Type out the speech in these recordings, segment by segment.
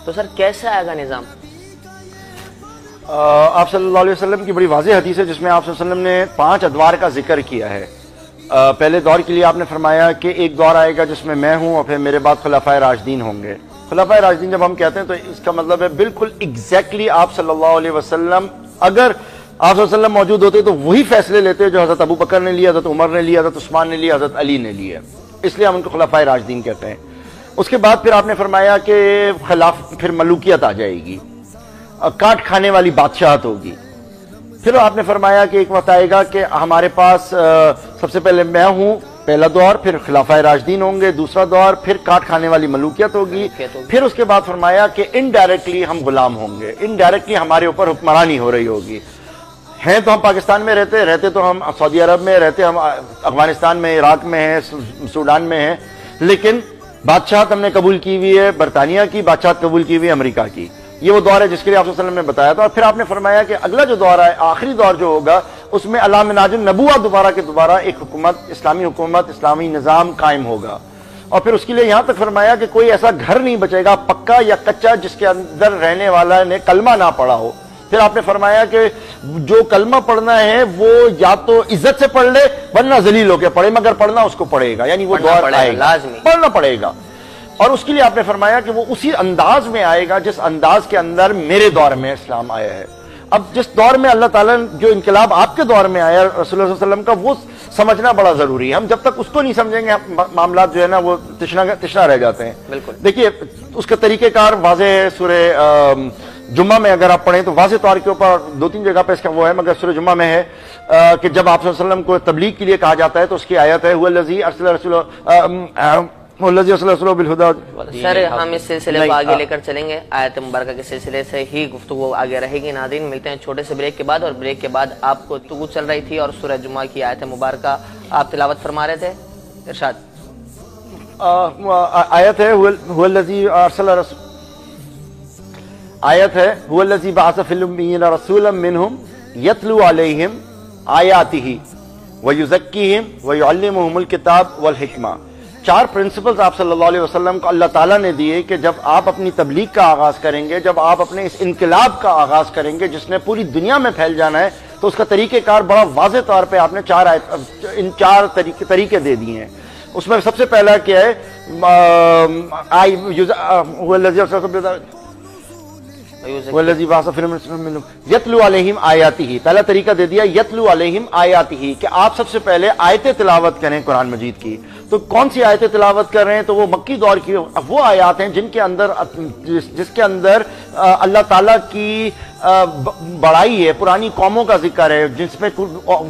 تو سر کیسے آئے گا نظام؟ آپ صلی اللہ علیہ وسلم کی بڑی واضح حدیث ہے جس میں آپ صلی اللہ علیہ وسلم نے 5 ادوار کا ذکر کیا ہے. پہلے دور کے لیے آپ نے فرمایا کہ ایک دور آئے گا جس میں میں ہوں اور پھر میرے بعد خلفائے راشدین ہوں گے. خلفائے راشدین جب ہم کہتے ہیں تو اس کا مطلب ہے بالکل ایگزیکٹلی آپ صلی اللہ علیہ وسلم، اگر آپ صلی اللہ علیہ وسلم موجود ہوتے تو وہی فیصلے لیتے جو حضرت ابو بکر نے لیے، حضرت عمر نے لیے، حضرت عثمان نے لیے، حضرت علی نے لیے. اس لیے ہم ان کو خلفائے راشدین کہتے ہیں. اس کے بعد پھر آپ نے فرمایا کہ پھر ملوکیت آ جائے گی، کاٹ کھانے والی بادشاہت ہوگی. پھر آپ نے فرمایا کہ ایک وقت آئے گا کہ ہمارے پاس سب سے پہلے میں ہوں، پہلا دور، پھر خلفائے راشدین ہوں گے دوسرا دور، پھر کاٹ کھانے والی ملوکیت ہوگی. پھر اس کے بعد فرمایا کہ انڈائریکٹلی ہم غلام ہوں گے، انڈائریکٹلی ہمارے اوپر حکمرانی ہو رہی ہوگی. ہیں تو ہم پاکستان میں رہتے تو ہم سعودی عرب میں رہتے، ہم افغانستان میں، عراق میں ہیں، سوڈان میں ہیں، لیکن بادشاہت ہم نے قبول کی ہوئی ہے برطانیہ کی، بادشاہت قبول کی ہوئی ہے امریکہ کی. یہ وہ دور ہے جس کے لیے آپ صلی اللہ علیہ وسلم نے بتایا تھا. اور پھر آپ نے فرمایا کہ اگلا جو دور ہے، آخری دور جو ہوگا، اس میں علی منہاج النبوہ دوبارہ کے دوبارہ ایک حکومت، حکومت، اسلامی نظام قائم ہوگا. اور پھر اس کے لیے یہاں تک فرمایا کہ کوئی ایسا گھر نہیں بچے گا پکا یا کچا جس کے اندر رہنے والا نے کلمہ نہ پڑھا ہو. پھر آپ نے فرمایا کہ جو کلمہ پڑھنا ہے وہ یا تو عزت سے پڑھ لے ورنہ ذلیل ہو کے پڑھے، مگر پڑھنا اس کو پڑھے گا، یعنی وہ دور آئے گا، پڑھنا پڑے گا. اور اس کے لیے آپ نے فرمایا کہ وہ اسی انداز میں آئے گا جس انداز کے اندر میرے دور میں اسلام آیا ہے. اب جس دور میں اللہ تعالیٰ جو انقلاب آپ کے دور میں آیا رسول اللہ صلی اللہ علیہ وسلم کا، وہ سمجھنا بڑا ضروری ہے. ہم جب تک اس کو نہیں سمجھیں گے معاملات جو ہے نا وہ تشنا رہ جاتے ہیں. بالکل دیکھیے اس کا طریقہ کار واضح ہے. سورہ جمعہ میں اگر آپ پڑھیں تو واضح طور کے اوپر 2-3 جگہ پہ اس کا وہ ہے، مگر سورہ جمعہ میں ہے کہ جب آپ صلی اللہ علیہ وسلم کو تبلیغ کے لیے کہا جاتا ہے تو اس کی آیت ہے الذی ارسل رسولہ والذی ارسل رسولہ بالہدی. سر ہم اس سلسلے کو آگے لے کر چلیں گے، آیت مبارکہ کے سلسلے سے ہی گفتگو آگے رہے گی. ناظرین ملتے ہیں چھوٹے سے بریک کے بعد، اور بریک کے بعد آپ کو گفتگو چل رہی تھی اور سورہ جمعہ کی آیت مبارکہ آپ تلاوت فرما رہے تھے. ارشاد. آیت ہے الذی ارسل رسول، آیت ہے هو الذی بعث فی الامیین رسولا منہم یتلو علیہم آیاتہ ویزکیہم ویعلمہم الکتاب والحکمہ. 4 پرنسپلز آپ صلی اللہ علیہ وسلم کو اللہ تعالیٰ نے دیے کہ جب آپ اپنی تبلیغ کا آغاز کریں گے، جب آپ اپنے اس انقلاب کا آغاز کریں گے جس نے پوری دنیا میں پھیل جانا ہے، تو اس کا طریقہ کار بڑا واضح طور پہ آپ نے 4 طریقے دے دیے ہیں. اس میں سب سے پہلا کیا ہے، یتلو علیہم آیاتہ. پہلا طریقہ دے دیا یتلو علیہم آیاتہ کہ آپ سب سے پہلے آیتیں تلاوت کریں قرآن مجید کی. تو کون سی آیتیں تلاوت کر رہے ہیں؟ تو وہ مکی دور کی وہ آیات ہیں جس کے اندر اللہ تعالیٰ کی بڑائی ہے، پرانی قوموں کا ذکر ہے، جس میں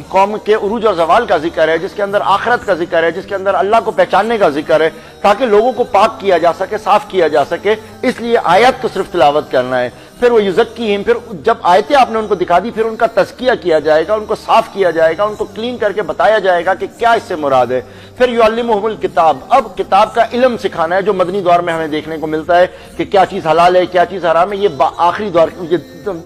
قوم کے عروج اور زوال کا ذکر ہے، جس کے اندر آخرت کا ذکر ہے، جس کے اندر اللہ کو پہچاننے کا ذکر ہے، تاکہ لوگوں کو پاک کیا جا سکے، صاف کیا جا سکے. اس لیے آیت کو صرف تلاوت کرنا ہے. پھر وہ یزکیہم، پھر جب آیتیں آپ نے ان کو دکھا دی پھر ان کا تزکیہ کیا جائے گا، ان کو صاف کیا جائے گا، ان کو کلین کر کے بتایا جائے گا کہ کیا اس سے مراد ہے. پھر یعلمہم الکتاب، اب کتاب کا علم سکھانا ہے جو مدنی دور میں ہمیں دیکھنے کو ملتا ہے کہ کیا چیز حلال ہے کیا چیز حرام ہے. یہ آخری دور، یہ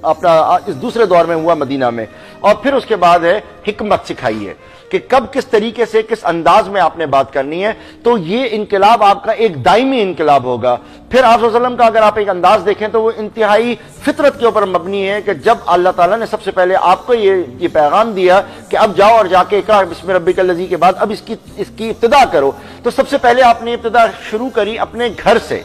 اپنا اس دوسرے دور میں ہوا مدینہ میں. اور پھر اس کے بعد ہے حکمت سکھائی ہے کہ کب کس طریقے سے کس انداز میں آپ نے بات کرنی ہے. تو یہ انقلاب آپ کا ایک دائمی انقلاب ہوگا. پھر آپ صلی اللہ علیہ وسلم کا اگر آپ ایک انداز دیکھیں تو وہ انتہائی فطرت کے اوپر مبنی ہے کہ جب اللہ تعالیٰ نے سب سے پہلے آپ کو یہ پیغام دیا کہ اب جاؤ اور جا کے اقرا بسم ربک الذی کے بعد اب اس کی ابتدا کرو، تو سب سے پہلے آپ نے ابتدا شروع کری اپنے گھر سے.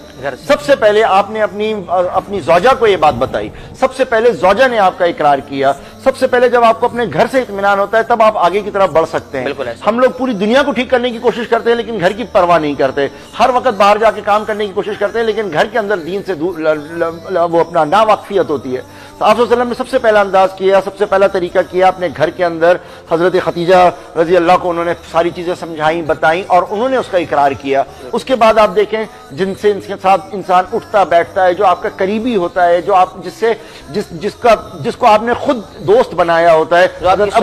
سب سے پہلے آپ نے اپنی زوجہ کو یہ بات بتائی، سب سے پہلے زوجہ نے آپ کا اقرار کیا. سب سے پہلے جب آپ کو اپنے گھر سے اطمینان ہوتا ہے تب آپ آگے کی طرف بڑھ سکتے ہیں. ہم لوگ پوری دنیا کو ٹھیک کرنے کی کوشش کرتے ہیں لیکن گھر کی پرواہ نہیں کرتے. ہر وقت باہر جا کے کام کرنے کی کوشش کرتے ہیں لیکن گھر کے اندر دین سے وہ اپنا ناواقفیت ہوتی ہے. تو آپ صلی اللہ علیہ وسلم نے سب سے پہلا انداز کیا، سب سے پہلا طریقہ کیا اپنے گھر کے اندر. حضرت خدیجہ رضی اللہ کو انہوں نے ساری چیزیں سمجھائیں بتائیں اور انہوں نے اس کا اقرار کیا. اس کے بعد آپ دیکھیں جن سے ان کے ساتھ انسان اٹھتا بیٹھتا ہے، جو آپ کا قریبی ہوتا ہے، جو آپ جس کو آپ نے خود دوست بنایا ہوتا ہے، حضرت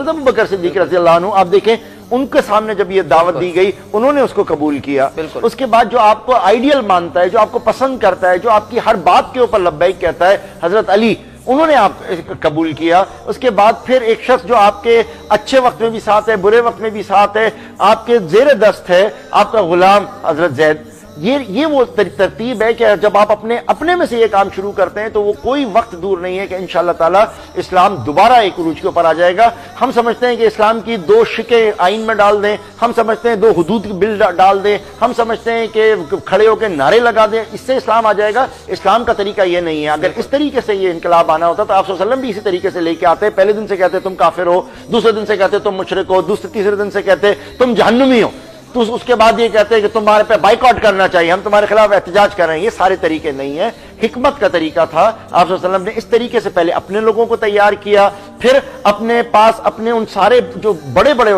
ابوبکر صدیق رضی اللہ عنہ. آپ دیکھیں ان کے سامنے جب یہ دعوت دی گئی انہوں نے اس کو قبول کیا. اس کے بعد جو آپ کو آئیڈیل مانتا ہے، جو آپ کو پسند کرتا ہے، جو آپ کی ہر بات کے اوپر لبیک کہتا ہے، حضرت علی، انہوں نے آپ قبول کیا. اس کے بعد پھر ایک شخص جو آپ کے اچھے وقت میں بھی ساتھ ہے، برے وقت میں بھی ساتھ ہے، آپ کے زیر دست ہے، آپ کا غلام حضرت زید. یہ وہ ترتیب ہے کہ جب آپ اپنے میں سے یہ کام شروع کرتے ہیں تو وہ کوئی وقت دور نہیں ہے کہ انشاءاللہ تعالی اسلام دوبارہ ایک عروج کے اوپر آ جائے گا۔ ہم سمجھتے ہیں کہ اسلام کی 2 شکیں آئین میں ڈال دیں، ہم سمجھتے ہیں 2 حدود کی بل ڈال دیں، ہم سمجھتے ہیں کہ کھڑے ہو کے نعرے لگا دیں، اس سے اسلام آ جائے گا۔ اسلام کا طریقہ یہ نہیں ہے۔ اگر اس طریقے سے یہ انقلاب آنا ہوتا تو آپ صلی اللہ علیہ وسلم بھی اسی طریقے سے لے کے آتے، پہلے دن سے کہتے تم کافر ہو، دوسرے دن سے کہتے تم مشرک ہو، تیسرے دن سے کہتے تم جہنمی ہو، تو اس کے بعد یہ کہتے ہیں کہ تمہارے پہ بائیکاٹ کرنا چاہیے، ہم تمہارے خلاف احتجاج کر رہے ہیں۔ یہ سارے طریقے نہیں ہیں، حکمت کا طریقہ تھا۔ آپ صلی اللہ علیہ وسلم نے اس طریقے سے پہلے اپنے لوگوں کو تیار کیا، پھر اپنے پاس اپنے ان سارے جو بڑے بڑے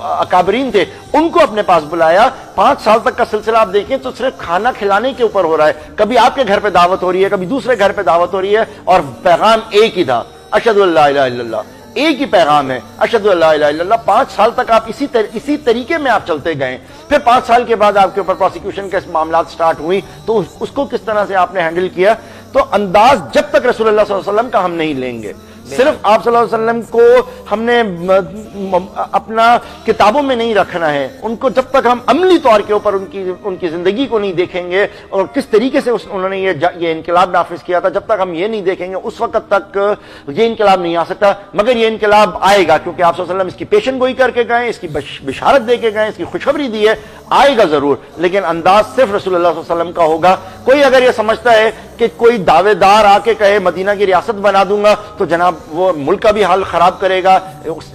اکابرین تھے ان کو اپنے پاس بلایا۔ 5 سال تک کا سلسلہ آپ دیکھیں تو صرف کھانا کھلانے کے اوپر ہو رہا ہے، کبھی آپ کے گھر پہ دعوت ہو رہی ہے، کبھی دوسرے گھر پہ دعوت ہو رہی ہے، اور پیغام ایک ہی تھا، اشہد ان لا الہ الا اللہ، ایک ہی پیغام ہے، اشہد ان لا الہ الا اللہ۔ 5 سال تک آپ اسی طریقے میں آپ چلتے گئے، پھر 5 سال کے بعد آپ کے اوپر پروسیکیوشن کے معاملات سٹارٹ ہوئی، تو اس کو کس طرح سے آپ نے ہینڈل کیا؟ تو انداز جب تک رسول اللہ صلی اللہ علیہ وسلم کا ہم نہیں لیں گے، صرف آپ صلی اللہ علیہ وسلم کو ہم نے اپنا کتابوں میں نہیں رکھنا ہے، ان کو جب تک ہم عملی طور کے اوپر ان کی زندگی کو نہیں دیکھیں گے اور کس طریقے سے انہوں نے یہ انقلاب نافذ کیا تھا، جب تک ہم یہ نہیں دیکھیں گے اس وقت تک یہ انقلاب نہیں آ سکتا۔ مگر یہ انقلاب آئے گا، کیونکہ آپ صلی اللہ علیہ وسلم اس کی پیشن گوئی کر کے گئے، اس کی بشارت دے کے گئے، اس کی خوشخبری دی ہے، آئے گا ضرور، لیکن انداز صرف رسول اللہ صلی اللہ علیہ وسلم کا ہوگا۔ کوئی اگر یہ سمجھتا ہے کہ کوئی دعوے دار آ کے کہے مدینہ کی ریاست بنا دوں گا، تو جناب وہ ملک کا بھی حال خراب کرے گا،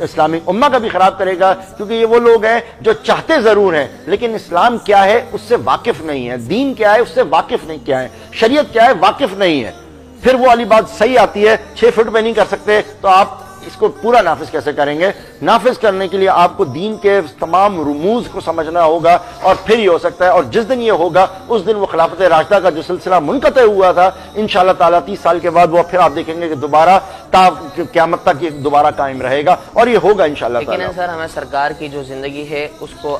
اسلامی امہ کا بھی خراب کرے گا، کیونکہ یہ وہ لوگ ہیں جو چاہتے ضرور ہیں لیکن اسلام کیا ہے اس سے واقف نہیں ہے، دین کیا ہے اس سے واقف نہیں، کیا ہے شریعت کیا ہے واقف نہیں ہے۔ پھر وہ والی بات صحیح آتی ہے، 6 فٹ پہ نہیں کر سکتے تو آپ اس کو پورا نافذ کیسے کریں گے؟ نافذ کرنے کے لیے آپ کو دین کے تمام رموز کو سمجھنا ہوگا، اور پھر یہ ہو سکتا ہے۔ اور جس دن یہ ہوگا اس دن وہ خلافت راشدہ کا جو سلسلہ منقطع ہوا تھا انشاءاللہ تعالیٰ 30 سال کے بعد وہ پھر آپ دیکھیں گے کہ دوبارہ تا قیامت تک یہ دوبارہ قائم رہے گا، اور یہ ہوگا انشاءاللہ تعالیٰ۔ لیکن سر ہمیں سرکار کی جو زندگی ہے اس کو